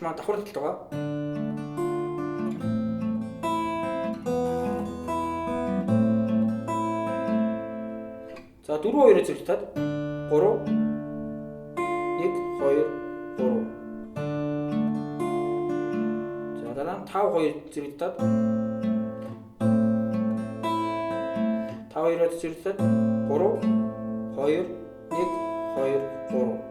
татал маань давхар татал байгаа. За 4-2-оор зэрэгтээд 3 1 2 3. За дараа нь 5-2 зэрэгтээд 5-2-оор зэрэгтээд 3 2 1 2 3.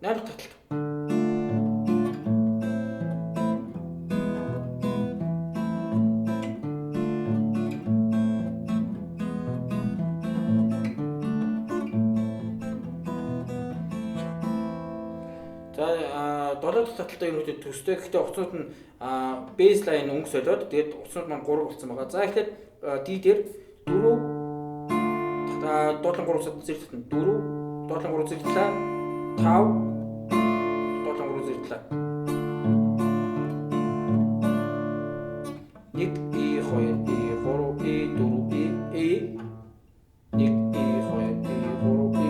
Найрах таталт. За 7 дахь таталтаа юм уу төстэй. Гэхдээ утсууд нь baseline өнгө солиод тэгээд утсууд маань 3 болсон байгаа. За ихлээр D дээр 4 доотлон 3 зэрэг татна. 4 доотлон 3 зэрэглээ. 5 доотлон 3 зэрэглээ. 1 E 2 E 3 E 4 E 1 E 2 E 3 E 4 E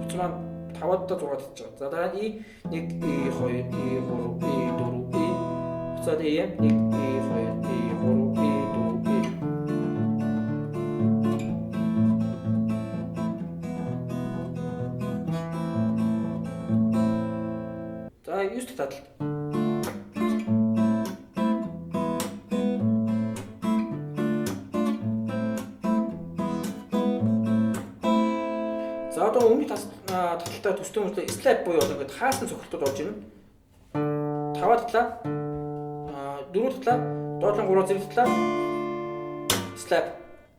утас маань 5-аад 6-аад хийж байгаа. За дараа нь E 1 E 2 E 3 E 4 E уцаад E 1 E 2 E 3 E 4 E За 9 дахь таталт. За одоо өмнө таталтаа төстэй хүмүүстэй slab буюу одоо ингээд хаасан цохилтууд орж ирнэ. 5 татлаа 4 татлаа доотлон 3 зэрэг татлаа slab.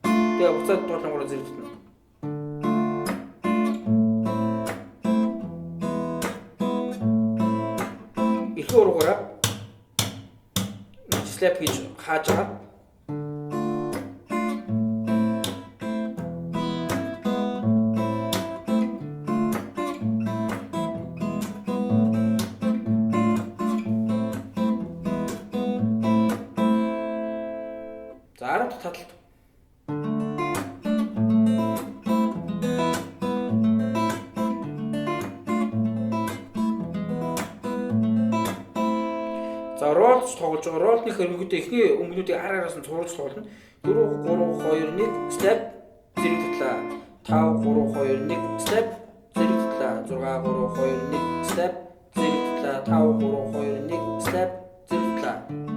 Тэгээ буцаад доотлон 3 зэрэг татна. Эхлээ уруугаараа slab хийж хааж байгаа. За 10 дахь таталт. За ролч тоглож байгаа. Ролны хэрэгүүдээ эхний өнгөнүүдийг араас нь цууруулж тоглоно. 4 3 2 1 step зэрэг татлаа. 5 3 2 1 step зэрэг татлаа. 6 3 2 1 step зэрэг татлаа. 5 3 2 1 step зэрэг татлаа.